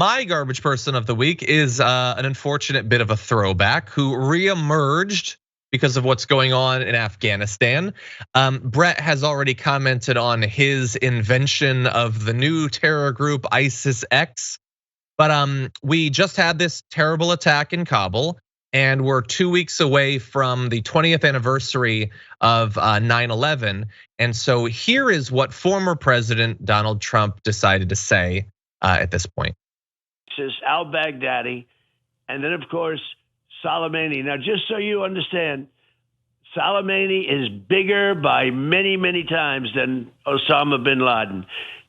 my garbage person of the week is an unfortunate bit of a throwback who reemerged because of what's going on in Afghanistan. Brett has already commented on his invention of the new terror group ISIS-X. But we just had this terrible attack in Kabul, and we're 2 weeks away from the 20th anniversary of 9/11. And so here is what former President Donald Trump decided to say at this point. This is al-Baghdadi, and then of course Soleimani. Now, just so you understand, Soleimani is bigger by many, many times than Osama bin Laden.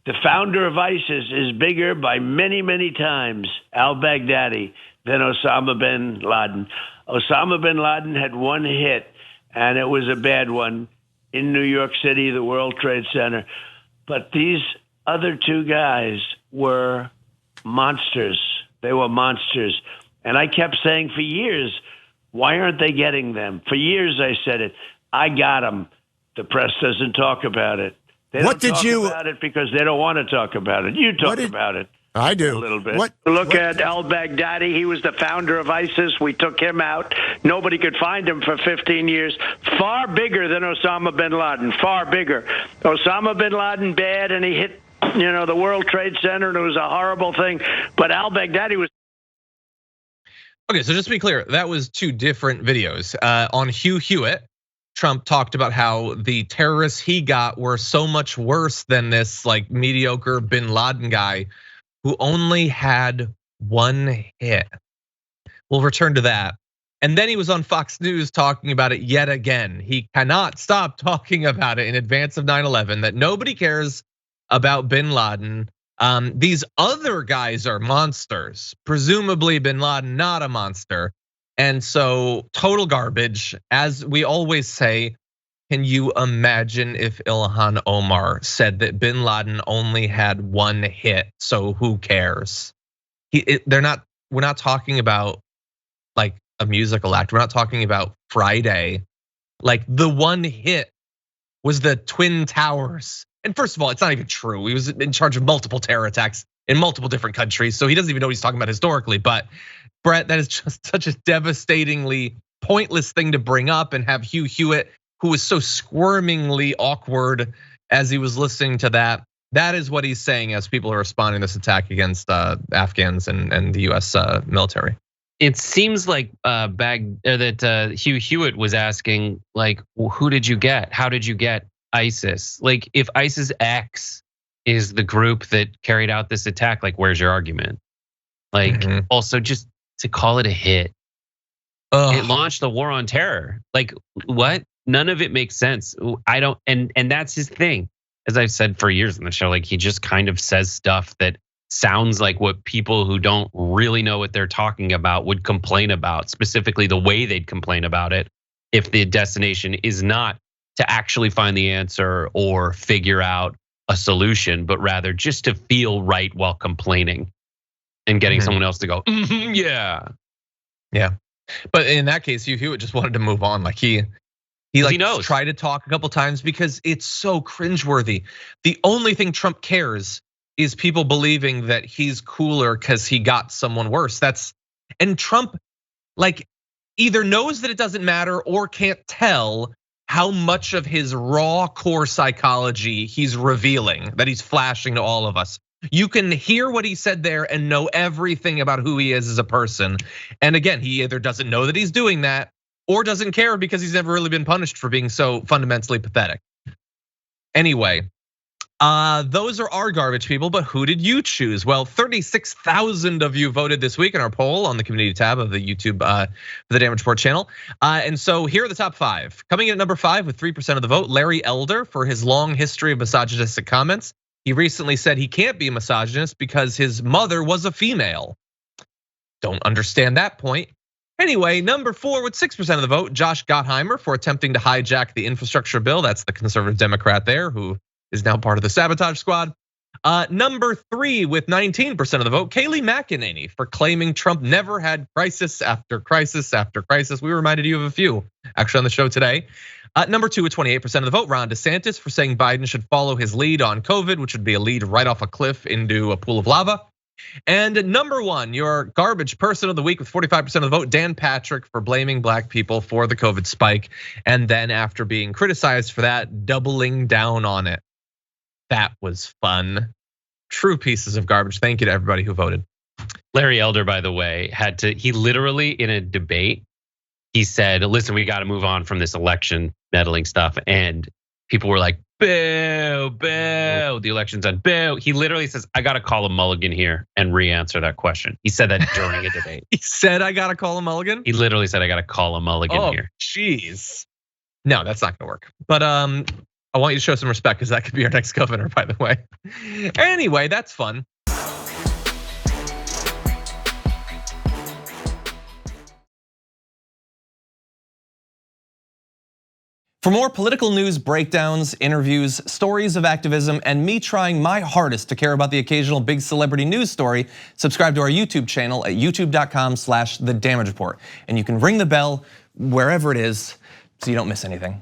The founder of ISIS is bigger by many, many times, al-Baghdadi, than Osama bin Laden. Osama bin Laden had one hit, and it was a bad one in New York City, the World Trade Center. But these other two guys were monsters. They were monsters. And I kept saying for years, why aren't they getting them? For years I said it. I got them. The press doesn't talk about it. They don't talk about it because they don't want to talk about it. You talk about it. I do. A little bit. Look at al-Baghdadi. He was the founder of ISIS. We took him out. Nobody could find him for 15 years. Far bigger than Osama bin Laden. Far bigger. Osama bin Laden bad, and he hit, the World Trade Center, and it was a horrible thing. But al-Baghdadi was. Okay, so just to be clear, that was two different videos. On Hugh Hewitt, Trump talked about how the terrorists he got were so much worse than this mediocre bin Laden guy who only had one hit. We'll return to that. And then he was on Fox News talking about it yet again. He cannot stop talking about it in advance of 9/11, that nobody cares about bin Laden. These other guys are monsters, presumably bin Laden not a monster. And so total garbage. As we always say, can you imagine if Ilhan Omar said that bin Laden only had one hit, so who cares? We're not talking about a musical act. We're not talking about Friday. The one hit was the Twin Towers. And first of all, it's not even true. He was in charge of multiple terror attacks in multiple different countries, so he doesn't even know what he's talking about historically. But Brett, that is just such a devastatingly pointless thing to bring up, and have Hugh Hewitt, who was so squirmingly awkward as he was listening to that. That is what he's saying as people are responding to this attack against Afghans and the US military. It seems like that Hugh Hewitt was asking, who did you get? How did you get ISIS? If ISIS-X is the group that carried out this attack, where's your argument? Also just to call it a hit. It launched the war on terror. What? None of it makes sense. I don't, and that's his thing. As I've said for years on the show, he just kind of says stuff that sounds like what people who don't really know what they're talking about would complain about, specifically the way they'd complain about it if the destination is not to actually find the answer or figure out a solution, but rather just to feel right while complaining and getting someone else to go, yeah. But in that case, Hugh Hewitt just wanted to move on. He knows. Tried to talk a couple times because it's so cringeworthy. The only thing Trump cares is people believing that he's cooler because he got someone worse. And Trump either knows that it doesn't matter or can't tell how much of his raw core psychology he's revealing, that he's flashing to all of us. You can hear what he said there and know everything about who he is as a person. And again, he either doesn't know that he's doing that or doesn't care because he's never really been punished for being so fundamentally pathetic. Anyway, those are our garbage people, but who did you choose? Well, 36,000 of you voted this week in our poll on the community tab of the YouTube, the Damage Report channel. And so here are the top 5. Coming in at number 5 with 3% of the vote, Larry Elder, for his long history of misogynistic comments. He recently said he can't be a misogynist because his mother was a female. Don't understand that point. Anyway, number 4 with 6% of the vote, Josh Gottheimer, for attempting to hijack the infrastructure bill. That's the conservative Democrat there who is now part of the sabotage squad. Number 3 with 19% of the vote, Kayleigh McEnany, for claiming Trump never had crisis after crisis after crisis. We reminded you of a few actually on the show today. Number 2 with 28% of the vote, Ron DeSantis, for saying Biden should follow his lead on COVID, which would be a lead right off a cliff into a pool of lava. And number one, your garbage person of the week with 45% of the vote, Dan Patrick, for blaming black people for the COVID spike. And then after being criticized for that, doubling down on it. That was fun. True pieces of garbage. Thank you to everybody who voted. Larry Elder, by the way, he literally in a debate, he said, listen, we got to move on from this election meddling stuff. And people were like, boo, boo, the election's done, boo. He literally says, I got to call a mulligan here and re-answer that question. He said that during a debate. He said, I got to call a mulligan? He literally said, I got to call a mulligan here. Jeez. No, that's not gonna work. But I want you to show some respect because that could be our next governor, by the way. Anyway, that's fun. For more political news, breakdowns, interviews, stories of activism, and me trying my hardest to care about the occasional big celebrity news story, subscribe to our YouTube channel at youtube.com/The Damage Report. And you can ring the bell wherever it is so you don't miss anything.